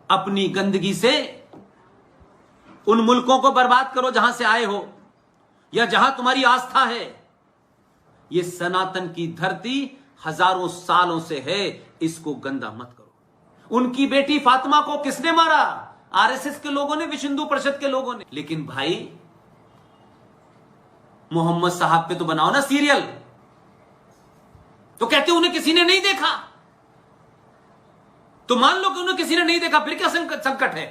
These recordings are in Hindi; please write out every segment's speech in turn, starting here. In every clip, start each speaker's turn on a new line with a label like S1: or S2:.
S1: अपनी गंदगी से उन मुल्कों को बर्बाद करो जहां से आए हो या जहां तुम्हारी आस्था है। यह सनातन की धरती हजारों सालों से है, इसको गंदा मत करो। उनकी बेटी फातिमा को किसने मारा? आरएसएस के लोगों ने, विश्व हिंदू परिषद के लोगों ने। लेकिन भाई मोहम्मद साहब पे तो बनाओ ना सीरियल। तो कहते उन्हें किसी ने नहीं देखा, तो मान लो कि उन्हें किसी ने नहीं देखा, फिर क्या संकट है?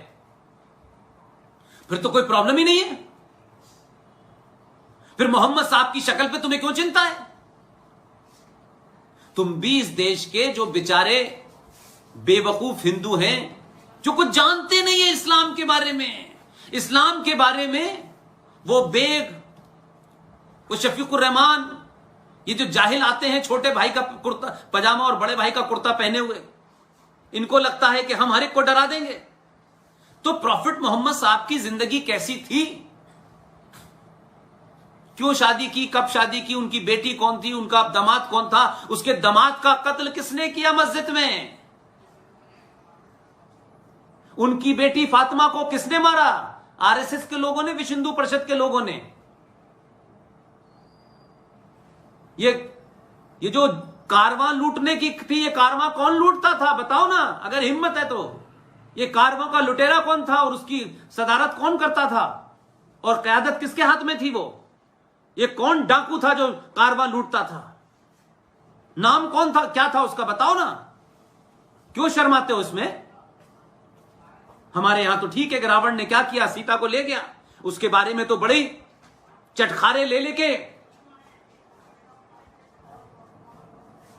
S1: फिर तो कोई प्रॉब्लम ही नहीं है। फिर मोहम्मद साहब की शक्ल पे तुम्हें क्यों चिंता है? तुम भी इस देश के जो बेचारे बेवकूफ हिंदू हैं, जो कुछ जानते नहीं है इस्लाम के बारे में, इस्लाम के बारे में वो बेग, वो शफीकुर रहमान, ये जो जाहिल आते हैं छोटे भाई का कुर्ता पजामा और बड़े भाई का कुर्ता पहने हुए, इनको लगता है कि हम हर एक को डरा देंगे। तो प्रॉफिट मोहम्मद साहब की जिंदगी कैसी थी? क्यों शादी की, कब शादी की, उनकी बेटी कौन थी, उनका दामाद कौन था, उसके दामाद का कत्ल किसने किया मस्जिद में, उनकी बेटी फातिमा को किसने मारा? आरएसएस के लोगों ने, विश्व हिंदू परिषद के लोगों ने। ये जो कारवां लूटने की थी, ये कारवां कौन लूटता था बताओ ना, अगर हिम्मत है तो। ये कारवां का लुटेरा कौन था और उसकी सदारत कौन करता था और क़यादत किसके हाथ में थी? वो ये कौन डाकू था जो कारवां लूटता था? नाम कौन था, क्या था उसका, बताओ ना। क्यों शर्माते हो इसमें? हमारे यहां तो ठीक है कि रावण ने क्या किया, सीता को ले गया, उसके बारे में तो बड़ी चटखारे ले लेके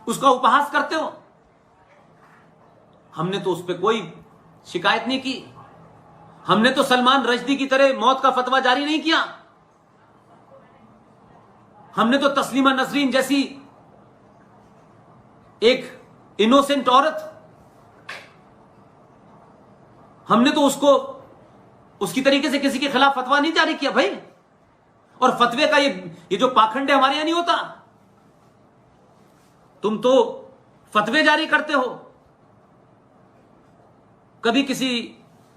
S1: उसका उपहास करते हो। हमने तो उस पर कोई शिकायत नहीं की। हमने तो सलमान रश्दी की तरह मौत का फतवा जारी नहीं किया। हमने तो तस्लीमा नसरीन जैसी एक इनोसेंट औरत, हमने तो उसको उसकी तरीके से किसी के खिलाफ फतवा नहीं जारी किया भाई। और फतवे का ये जो पाखंड है हमारे यहां नहीं होता। तुम तो फतवे जारी करते हो, कभी किसी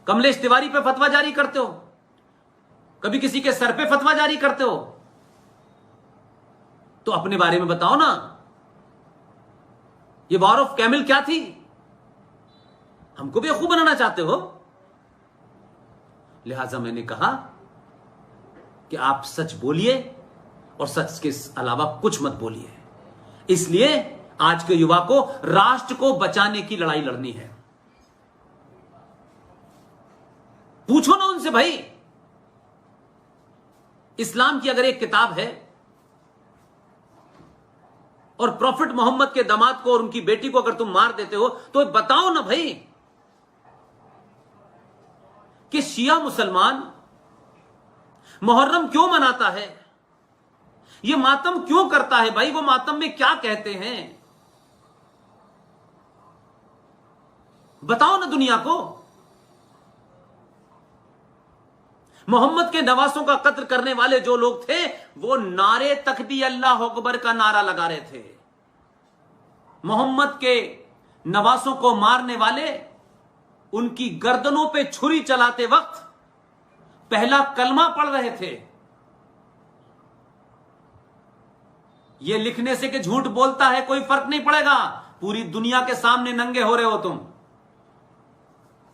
S1: कमलेश तिवारी पे फतवा जारी करते हो, कभी किसी के सर पे फतवा जारी करते हो। तो अपने बारे में बताओ ना। ये वॉर ऑफ कैमिल क्या थी? हमको बेवकूफ बनाना चाहते हो। लिहाजा मैंने कहा कि आप सच बोलिए और सच के अलावा कुछ मत बोलिए। इसलिए आज के युवा को राष्ट्र को बचाने की लड़ाई लड़नी है। पूछो ना उनसे भाई, इस्लाम की अगर एक किताब है और प्रॉफिट मोहम्मद के दामाद को और उनकी बेटी को अगर तुम मार देते हो तो बताओ ना भाई कि शिया मुसलमान मुहर्रम क्यों मनाता है, यह मातम क्यों करता है भाई? वो मातम में क्या कहते हैं बताओ ना दुनिया को। मोहम्मद के नवासों का कत्ल करने वाले जो लोग थे वो नारे तकबीर अल्लाह अकबर का नारा लगा रहे थे। मोहम्मद के नवासों को मारने वाले उनकी गर्दनों पे छुरी चलाते वक्त पहला कलमा पढ़ रहे थे। यह लिखने से कि झूठ बोलता है कोई फर्क नहीं पड़ेगा। पूरी दुनिया के सामने नंगे हो रहे हो तुम।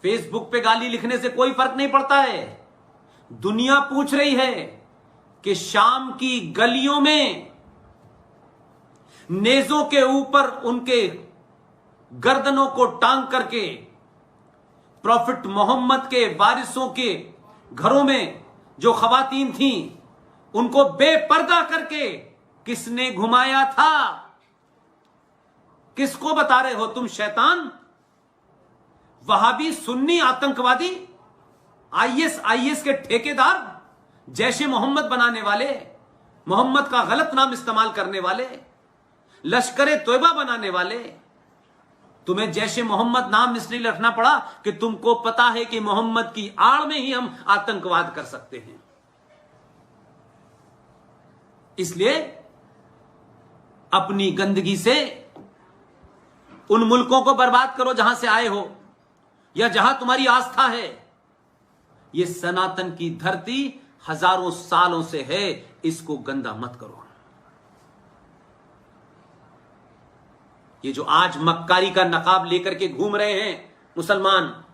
S1: फेसबुक पे गाली लिखने से कोई फर्क नहीं पड़ता है। दुनिया पूछ रही है कि शाम की गलियों में नेजों के ऊपर उनके गर्दनों को टांग करके प्रॉफिट मोहम्मद के वारिसों के घरों में जो खवातीन थीं उनको बेपर्दा करके किसने घुमाया था? किसको बता रहे हो तुम शैतान? वहाबी सुन्नी आतंकवादी, आईएस के ठेकेदार, जैशे मोहम्मद बनाने वाले, मोहम्मद का गलत नाम इस्तेमाल करने वाले, लश्कर तोयबा बनाने वाले। तुम्हें जैशे मोहम्मद नाम इसलिए रखना पड़ा कि तुमको पता है कि मोहम्मद की आड़ में ही हम आतंकवाद कर सकते हैं। इसलिए अपनी गंदगी से उन मुल्कों को बर्बाद करो जहां से आए हो या जहां तुम्हारी आस्था है, ये सनातन की धरती हजारों सालों से है, इसको गंदा मत करो। ये जो आज मक्कारी का नकाब लेकर के घूम रहे हैं मुसलमान,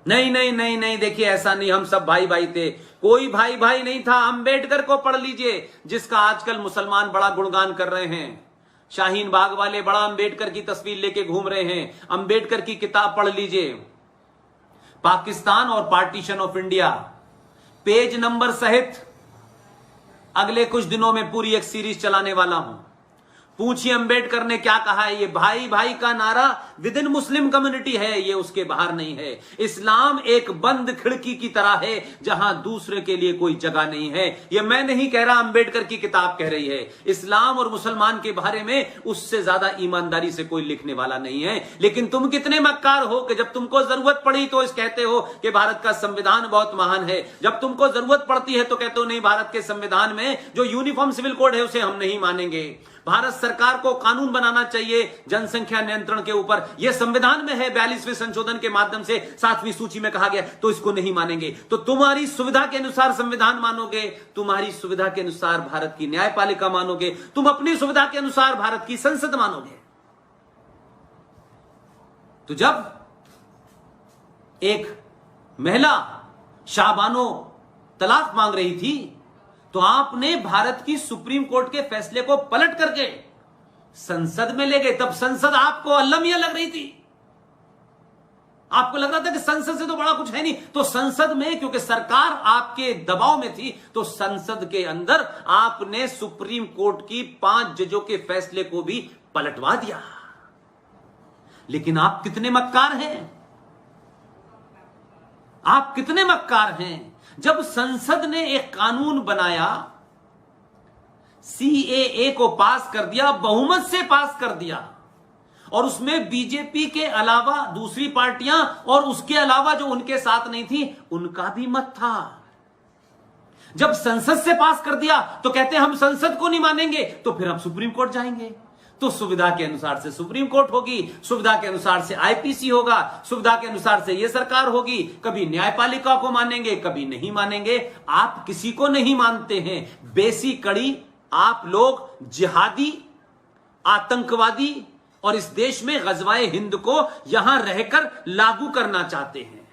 S1: नहीं नहीं नहीं नहीं, देखिए ऐसा नहीं, हम सब भाई भाई थे, कोई भाई भाई नहीं था। अंबेडकर को पढ़ लीजिए, जिसका आजकल मुसलमान बड़ा गुणगान कर रहे हैं। शाहीन बाग वाले बड़ा अंबेडकर की तस्वीर लेके घूम रहे हैं, अंबेडकर की किताब पढ़ लीजिए, पाकिस्तान और partition of India, page number सहित अगले कुछ दिनों में पूरी एक सीरीज चलाने वाला हूं। पूछिए अंबेडकर ने क्या कहा है। ये भाई भाई का नारा विद इन मुस्लिम कम्युनिटी है, ये उसके बाहर नहीं है। इस्लाम एक बंद खिड़की की तरह है जहां दूसरे के लिए कोई जगह नहीं है। ये मैं नहीं कह रहा, अंबेडकर की किताब कह रही है। इस्लाम और मुसलमान के बारे में उससे ज्यादा ईमानदारी से कोई लिखने वाला नहीं है। लेकिन तुम कितने मक्कार हो कि जब तुमको जरूरत पड़ी तो इस कहते हो कि भारत का संविधान बहुत महान है, जब तुमको जरूरत पड़ती है तो कहते हो नहीं, भारत के संविधान में जो यूनिफॉर्म सिविल कोड है उसे हम नहीं मानेंगे, भारत सरकार को कानून बनाना चाहिए जनसंख्या नियंत्रण के ऊपर, यह संविधान में है, 42वें संशोधन के माध्यम से 7वीं सूची में कहा गया, तो इसको नहीं मानेंगे। तो तुम्हारी सुविधा के अनुसार संविधान मानोगे, तुम्हारी सुविधा के अनुसार भारत की न्यायपालिका मानोगे, तुम अपनी सुविधा के अनुसार भारत की संसद मानोगे। तो जब एक महिला शाहबानो तलाक मांग रही थी तो आपने भारत की सुप्रीम कोर्ट के फैसले को पलट करके संसद में ले गए। तब संसद आपको अल्लमिया लग रही थी, आपको लग रहा था कि संसद से तो बड़ा कुछ है नहीं। तो संसद में, क्योंकि सरकार आपके दबाव में थी, तो संसद के अंदर आपने सुप्रीम कोर्ट की 5 जजों के फैसले को भी पलटवा दिया। लेकिन आप कितने मक्कार हैं, आप कितने मक्कार हैं। जब संसद ने एक कानून बनाया, सीएए को पास कर दिया, बहुमत से पास कर दिया, और उसमें बीजेपी के अलावा दूसरी पार्टियां और उसके अलावा जो उनके साथ नहीं थी उनका भी मत था। जब संसद से पास कर दिया तो कहते हैं हम संसद को नहीं मानेंगे, तो फिर हम सुप्रीम कोर्ट जाएंगे। तो सुविधा के अनुसार से सुप्रीम कोर्ट होगी, सुविधा के अनुसार से आईपीसी होगा, सुविधा के अनुसार से यह सरकार होगी। कभी न्यायपालिका को मानेंगे, कभी नहीं मानेंगे। आप किसी को नहीं मानते हैं। बेसी कड़ी आप लोग जिहादी, आतंकवादी और इस देश में गजवाए हिंद को यहां रहकर लागू करना चाहते हैं।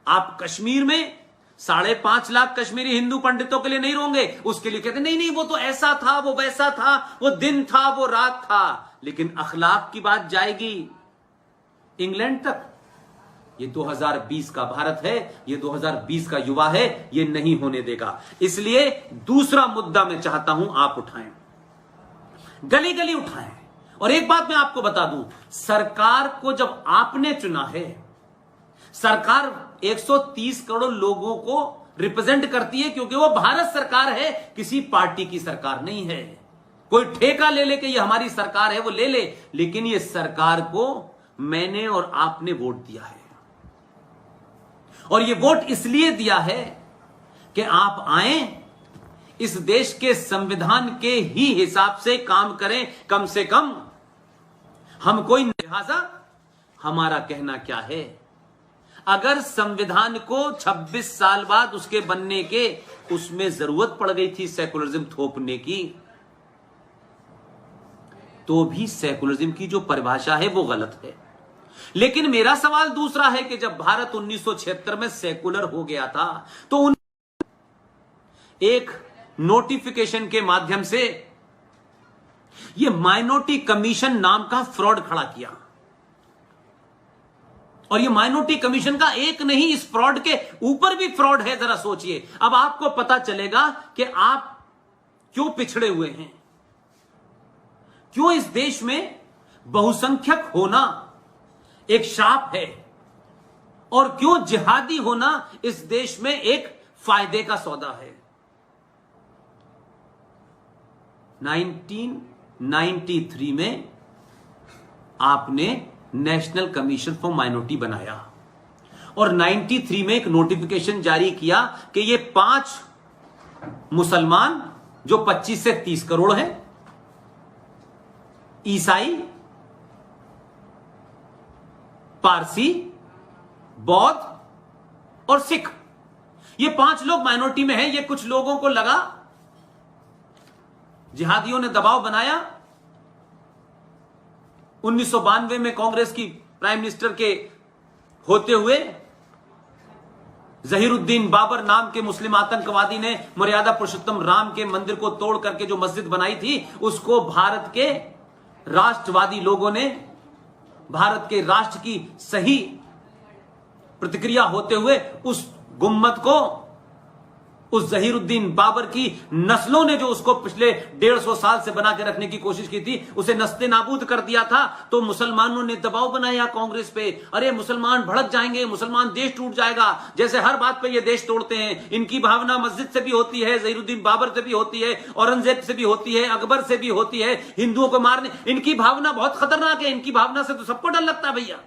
S1: आप कश्मीर में 5.5 लाख कश्मीरी हिंदू पंडितों के लिए नहीं रोंगे, उसके लिए कहते नहीं नहीं वो तो ऐसा था, वो वैसा था, वो दिन था, वो रात था। लेकिन अखलाक की बात जाएगी इंग्लैंड तक। ये 2020 का भारत है, ये 2020 का युवा है, ये नहीं होने देगा। इसलिए दूसरा मुद्दा मैं चाहता हूं आप उठाएं, गली गली उठाएं। और एक बात मैं आपको बता दूं, सरकार को जब आपने चुना है, सरकार 130 करोड़ लोगों को रिप्रेजेंट करती है, क्योंकि वो भारत सरकार है, किसी पार्टी की सरकार नहीं है। कोई ठेका ले ले कि ये हमारी सरकार है, वो ले ले, लेकिन ये सरकार को मैंने और आपने वोट दिया है। और ये वोट इसलिए दिया है कि आप आए, इस देश के संविधान के ही हिसाब से काम करें। कम से कम हम कोई, लिहाजा हमारा कहना क्या है, अगर संविधान को 26 साल बाद उसके बनने के, उसमें जरूरत पड़ गई थी सेकुलरिज्म थोपने की, तो भी सेकुलरिज्म की जो परिभाषा है वो गलत है। लेकिन मेरा सवाल दूसरा है कि जब भारत 1976 में सेकुलर हो गया था, तो एक नोटिफिकेशन के माध्यम से यह माइनॉरिटी कमीशन नाम का फ्रॉड खड़ा किया। और ये माइनॉरिटी कमीशन का एक नहीं, इस फ्रॉड के ऊपर भी फ्रॉड है। जरा सोचिए, अब आपको पता चलेगा कि आप क्यों पिछड़े हुए हैं, क्यों इस देश में बहुसंख्यक होना एक शाप है, और क्यों जिहादी होना इस देश में एक फायदे का सौदा है। 1993 में आपने नेशनल कमीशन फॉर माइनॉरिटी बनाया, और 93 में एक नोटिफिकेशन जारी किया कि ये 5 मुसलमान जो 25 से 30 करोड़ हैं, ईसाई, पारसी बौद्ध और सिख, ये 5 लोग माइनॉरिटी में हैं। ये कुछ लोगों को लगा, जिहादियों ने दबाव बनाया। 1992 में कांग्रेस की प्राइम मिनिस्टर के होते हुए जहीरुद्दीन बाबर नाम के मुस्लिम आतंकवादी ने मर्यादा पुरुषोत्तम राम के मंदिर को तोड़ करके जो मस्जिद बनाई थी, उसको भारत के राष्ट्रवादी लोगों ने, भारत के राष्ट्र की सही प्रतिक्रिया होते हुए उस गुम्मद को, उस जहीरुद्दीन बाबर की नस्लों ने जो उसको पिछले 150 साल से बना के रखने की कोशिश की थी, उसे नस्ते नाबूद कर दिया था। तो मुसलमानों ने दबाव बनाया कांग्रेस पे, अरे मुसलमान भड़क जाएंगे, मुसलमान देश टूट जाएगा। जैसे हर बात पे ये देश तोड़ते हैं। इनकी भावना मस्जिद से भी होती है, जहीरुद्दीन बाबर से भी होती है, औरंगजेब से भी होती है, अकबर से भी होती है, हिंदुओं को मारने। इनकी भावना बहुत खतरनाक है। इनकी भावना से तो सबको डर लगता है भैया।